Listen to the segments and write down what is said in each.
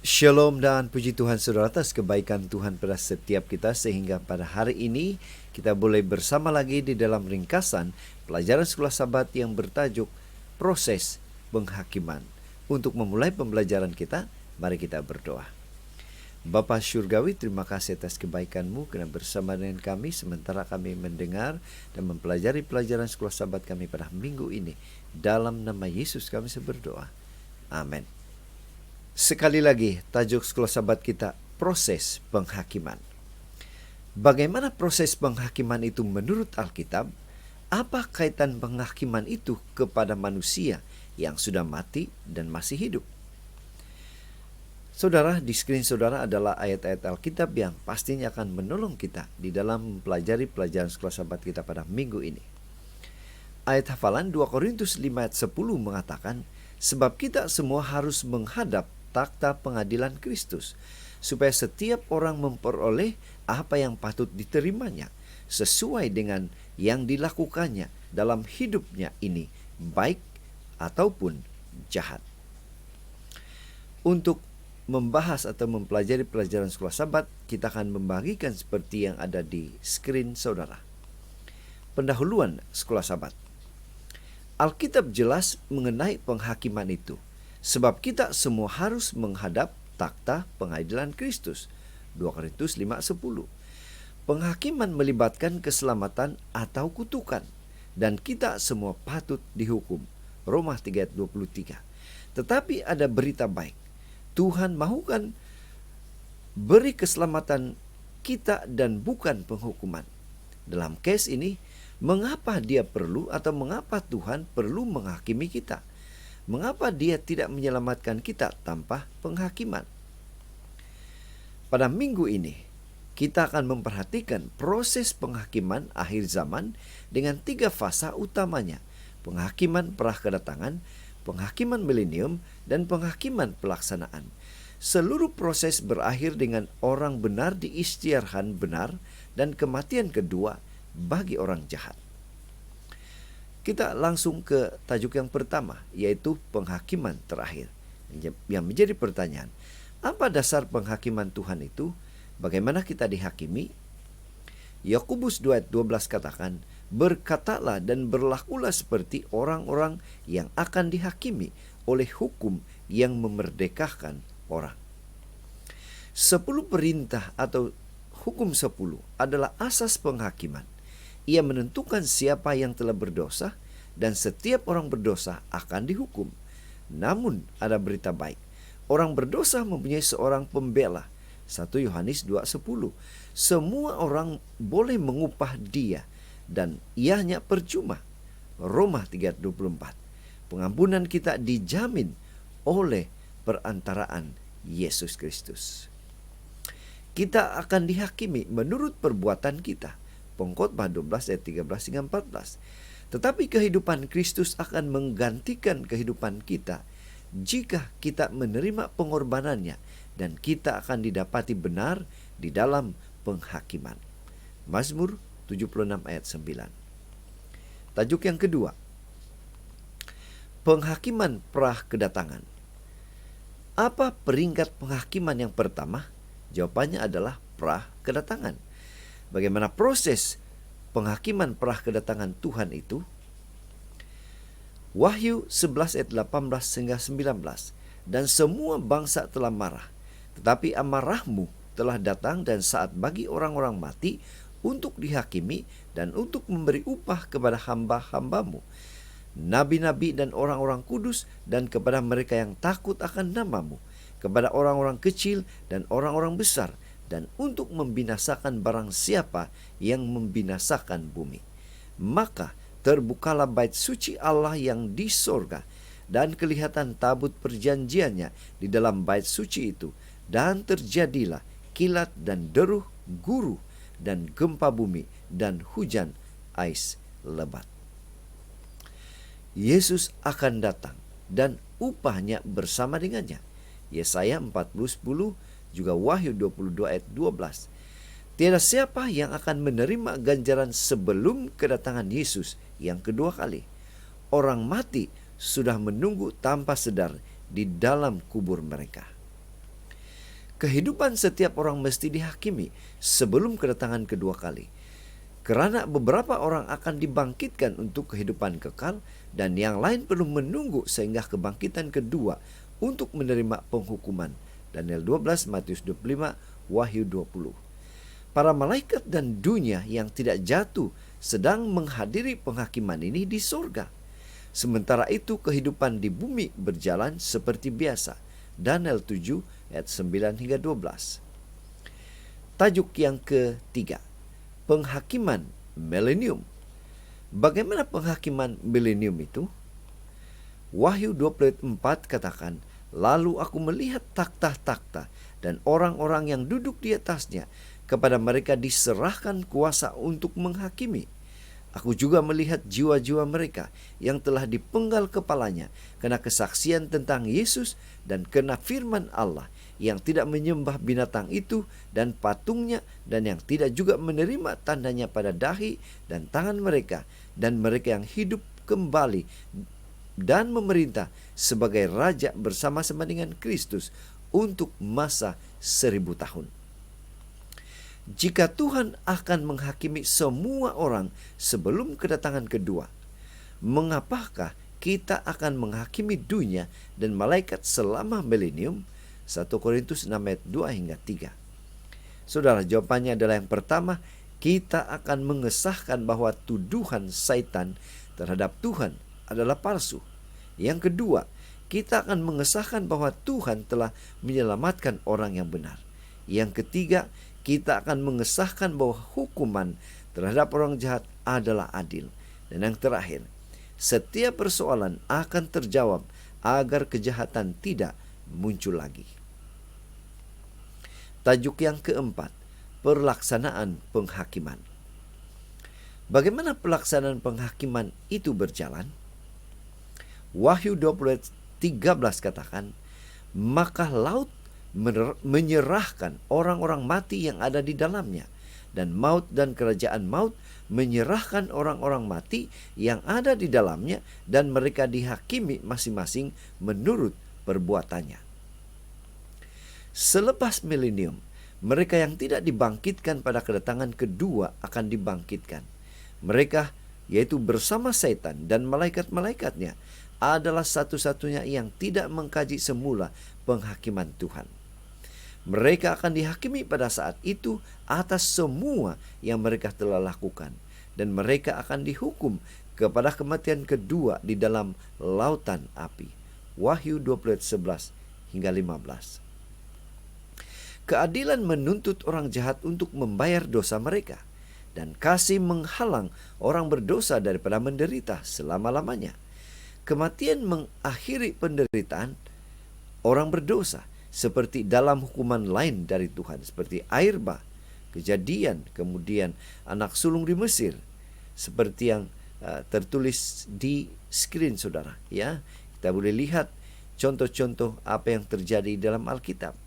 Shalom dan puji Tuhan saudara atas kebaikan Tuhan pada setiap kita, sehingga pada hari ini kita boleh bersama lagi di dalam ringkasan pelajaran sekolah Sabat yang bertajuk proses penghakiman. Untuk memulai pembelajaran kita, mari kita berdoa. Bapa Syurgawi, terima kasih atas kebaikan-Mu karena bersama dengan kami sementara kami mendengar dan mempelajari pelajaran sekolah Sabat kami pada minggu ini. Dalam nama Yesus kami berdoa. Amin. Sekali lagi, tajuk sekolah Sabat kita, proses penghakiman. Bagaimana proses penghakiman itu menurut Alkitab? Apa kaitan penghakiman itu kepada manusia yang sudah mati dan masih hidup? Saudara, di skrin saudara adalah ayat-ayat Alkitab yang pastinya akan menolong kita di dalam mempelajari pelajaran sekolah Sabat kita pada minggu ini. Ayat hafalan 2 Korintus 5 ayat 10 mengatakan, sebab kita semua harus menghadap takhta pengadilan Kristus, supaya setiap orang memperoleh apa yang patut diterimanya, sesuai dengan yang dilakukannya dalam hidupnya ini, baik ataupun jahat. Untuk membahas atau mempelajari pelajaran sekolah Sabat, kita akan membagikan seperti yang ada di skrin saudara. Pendahuluan sekolah Sabat. Alkitab jelas mengenai penghakiman itu, sebab kita semua harus menghadap takhta pengadilan Kristus. 2 Korintus 5:10. Penghakiman melibatkan keselamatan atau kutukan, dan kita semua patut dihukum. Roma 3:23. Tetapi ada berita baik. Tuhan mahukan beri keselamatan kita dan bukan penghukuman. Dalam case ini, mengapa dia perlu atau mengapa Tuhan perlu menghakimi kita? Mengapa dia tidak menyelamatkan kita tanpa penghakiman? Pada minggu ini, kita akan memperhatikan proses penghakiman akhir zaman dengan 3 fasa utamanya: penghakiman prah kedatangan, penghakiman milenium, dan penghakiman pelaksanaan. Seluruh proses berakhir dengan orang benar diisytiharkan benar dan kematian kedua bagi orang jahat. Kita langsung ke tajuk yang pertama, yaitu penghakiman terakhir. Yang menjadi pertanyaan, apa dasar penghakiman Tuhan itu? Bagaimana kita dihakimi? Yakobus 2 ayat 12 katakan, berkatalah dan berlakulah seperti orang-orang yang akan dihakimi oleh hukum yang memerdekakan orang. 10 perintah atau hukum 10 adalah asas penghakiman. Ia menentukan siapa yang telah berdosa, dan setiap orang berdosa akan dihukum. Namun ada berita baik. Orang berdosa mempunyai seorang pembela. 1 Yohanes 2:10. Semua orang boleh mengupah dia, dan ianya percuma. Roma 3:24. Pengampunan kita dijamin oleh perantaraan Yesus Kristus. Kita akan dihakimi menurut perbuatan kita. Pengkhotbah 12 ayat 13 hingga 14. Tetapi kehidupan Kristus akan menggantikan kehidupan kita jika kita menerima pengorbanannya, dan kita akan didapati benar di dalam penghakiman. Mazmur 76 ayat 9. Tajuk yang kedua, penghakiman prah kedatangan. Apa peringkat penghakiman yang pertama? Jawabannya adalah prah kedatangan. Bagaimana proses penghakiman prah kedatangan Tuhan itu? Wahyu 11 ayat 18 hingga 19. Dan semua bangsa telah marah, tetapi amarahmu telah datang dan saat bagi orang-orang mati untuk dihakimi dan untuk memberi upah kepada hamba-hambamu, nabi-nabi dan orang-orang kudus, dan kepada mereka yang takut akan namamu, kepada orang-orang kecil dan orang-orang besar, dan untuk membinasakan barang siapa yang membinasakan bumi. Maka terbukalah bait suci Allah yang di sorga, dan kelihatan tabut perjanjiannya di dalam bait suci itu, dan terjadilah kilat dan deruh guru dan gempa bumi dan hujan ais lebat. Yesus akan datang dan upahnya bersama dengannya. Yesaya 40:10, juga Wahyu 22 ayat 12. Tiada siapa yang akan menerima ganjaran sebelum kedatangan Yesus yang kedua kali. Orang mati sudah menunggu tanpa sedar di dalam kubur mereka. Kehidupan setiap orang mesti dihakimi sebelum kedatangan kedua kali. Kerana beberapa orang akan dibangkitkan untuk kehidupan kekal dan yang lain perlu menunggu sehingga kebangkitan kedua untuk menerima penghukuman. Daniel 12, Matius 25, Wahyu 20. Para malaikat dan dunia yang tidak jatuh sedang menghadiri penghakiman ini di surga. Sementara itu kehidupan di bumi berjalan seperti biasa. Daniel 7 ayat 9 hingga 12. Tajuk yang ketiga, penghakiman milenium. Bagaimana penghakiman milenium itu? Wahyu 24 katakan, lalu aku melihat takhta-takhta dan orang-orang yang duduk di atasnya. Kepada mereka diserahkan kuasa untuk menghakimi. Aku juga melihat jiwa-jiwa mereka yang telah dipenggal kepalanya karena kesaksian tentang Yesus dan karena firman Allah, yang tidak menyembah binatang itu dan patungnya, dan yang tidak juga menerima tandanya pada dahi dan tangan mereka, dan mereka yang hidup kembali dan memerintah sebagai raja bersama-sama dengan Kristus untuk masa 1000 tahun. Jika Tuhan akan menghakimi semua orang sebelum kedatangan kedua, mengapakah kita akan menghakimi dunia dan malaikat selama milenium? 1 Korintus 6 ayat 2 hingga 3. Saudara, jawabannya adalah yang pertama, kita akan mengesahkan bahwa tuduhan Satan terhadap Tuhan adalah palsu. Yang kedua, kita akan mengesahkan bahwa Tuhan telah menyelamatkan orang yang benar. Yang ketiga, kita akan mengesahkan bahwa hukuman terhadap orang jahat adalah adil. Dan yang terakhir, setiap persoalan akan terjawab agar kejahatan tidak muncul lagi. Tajuk yang keempat, pelaksanaan penghakiman. Bagaimana pelaksanaan penghakiman itu berjalan? Wahyu 20:13 katakan, maka laut menyerahkan orang-orang mati yang ada di dalamnya, dan maut dan kerajaan maut menyerahkan orang-orang mati yang ada di dalamnya, dan mereka dihakimi masing-masing menurut perbuatannya. Selepas milenium, mereka yang tidak dibangkitkan pada kedatangan kedua akan dibangkitkan. Mereka, yaitu bersama setan dan malaikat-malaikatnya, adalah satu-satunya yang tidak mengkaji semula penghakiman Tuhan. Mereka akan dihakimi pada saat itu atas semua yang mereka telah lakukan, dan mereka akan dihukum kepada kematian kedua di dalam lautan api. Wahyu 20:11 hingga 15. Keadilan menuntut orang jahat untuk membayar dosa mereka, dan kasih menghalang orang berdosa daripada menderita selama-lamanya. Kematian mengakhiri penderitaan orang berdosa, seperti dalam hukuman lain dari Tuhan, seperti air bah, Kejadian, kemudian anak sulung di Mesir, seperti yang tertulis di skrin saudara. Ya, kita boleh lihat contoh-contoh apa yang terjadi dalam Alkitab.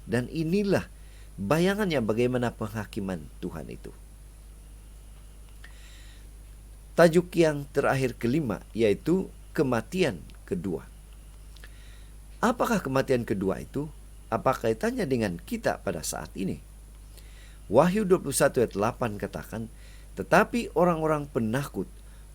Dan inilah bayangannya bagaimana penghakiman Tuhan itu. Tajuk yang terakhir kelima, yaitu kematian kedua. Apakah kematian kedua itu? Apa kaitannya dengan kita pada saat ini? Wahyu 21 ayat 8 katakan, tetapi orang-orang penakut,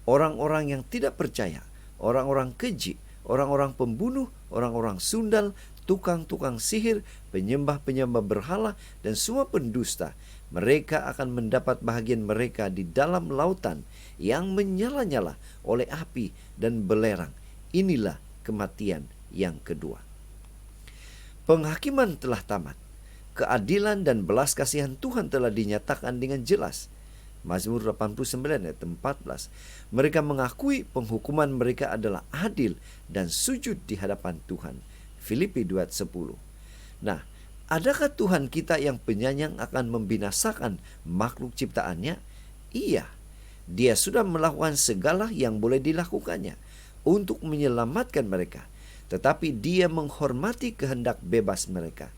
orang-orang yang tidak percaya, orang-orang keji, orang-orang pembunuh, orang-orang sundal, tukang-tukang sihir, penyembah-penyembah berhala, dan semua pendusta, mereka akan mendapat bahagian mereka di dalam lautan yang menyala-nyala oleh api dan belerang. Inilah kematian yang kedua. Penghakiman telah tamat. Keadilan dan belas kasihan Tuhan telah dinyatakan dengan jelas. Mazmur 89 ayat 14. Mereka mengakui penghukuman mereka adalah adil dan sujud di hadapan Tuhan. Filipi 2 ayat 10. Nah, adakah Tuhan kita yang penyayang akan membinasakan makhluk ciptaannya? Iya, Dia sudah melakukan segala yang boleh dilakukannya untuk menyelamatkan mereka. Tetapi Dia menghormati kehendak bebas mereka.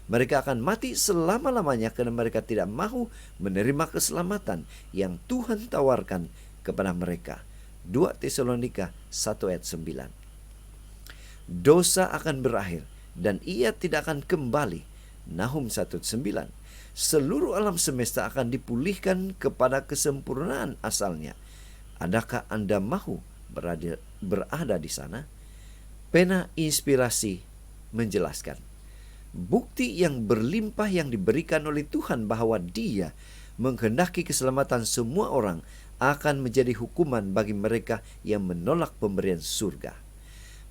Mereka akan mati selama-lamanya karena mereka tidak mahu menerima keselamatan yang Tuhan tawarkan kepada mereka. 2 Tesalonika 1 ayat 9. Dosa akan berakhir dan ia tidak akan kembali. Nahum 1:9. Seluruh alam semesta akan dipulihkan kepada kesempurnaan asalnya. Adakah Anda mahu berada di sana? Pena inspirasi menjelaskan. Bukti yang berlimpah yang diberikan oleh Tuhan bahwa Dia menghendaki keselamatan semua orang akan menjadi hukuman bagi mereka yang menolak pemberian surga.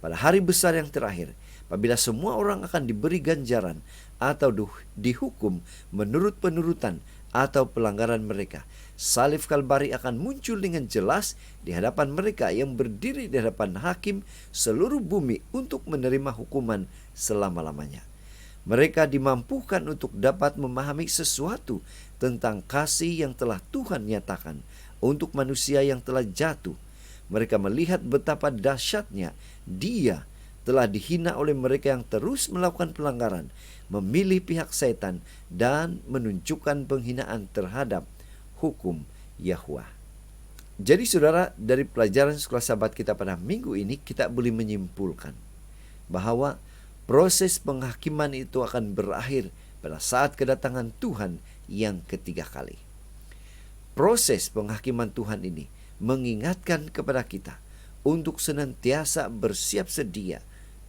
Pada hari besar yang terakhir, apabila semua orang akan diberi ganjaran atau dihukum menurut penurutan atau pelanggaran mereka, salib Kalvari akan muncul dengan jelas di hadapan mereka yang berdiri di hadapan hakim seluruh bumi untuk menerima hukuman selama-lamanya. Mereka dimampukan untuk dapat memahami sesuatu tentang kasih yang telah Tuhan nyatakan untuk manusia yang telah jatuh. Mereka melihat betapa dahsyatnya Dia telah dihina oleh mereka yang terus melakukan pelanggaran, memilih pihak setan, dan menunjukkan penghinaan terhadap hukum Yahweh. Jadi saudara, dari pelajaran sekolah Sabat kita pada minggu ini, kita boleh menyimpulkan bahwa proses penghakiman itu akan berakhir pada saat kedatangan Tuhan yang ketiga kali. Proses penghakiman Tuhan ini mengingatkan kepada kita untuk senantiasa bersiap sedia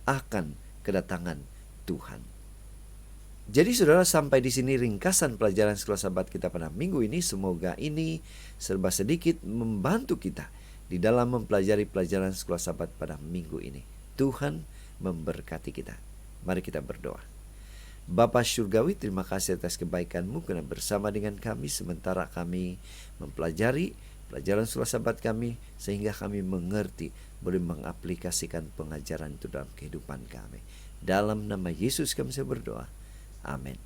akan kedatangan Tuhan. Jadi saudara, sampai di sini ringkasan pelajaran sekolah Sabat kita pada minggu ini. Semoga ini serba sedikit membantu kita di dalam mempelajari pelajaran sekolah Sabat pada minggu ini. Tuhan memberkati kita. Mari kita berdoa. Bapa Syurgawi, terima kasih atas kebaikan-Mu karena bersama dengan kami sementara kami mempelajari pelajaran sekolah Sabat kami, sehingga kami mengerti, boleh mengaplikasikan pengajaran itu dalam kehidupan kami. Dalam nama Yesus kami berdoa. Amin.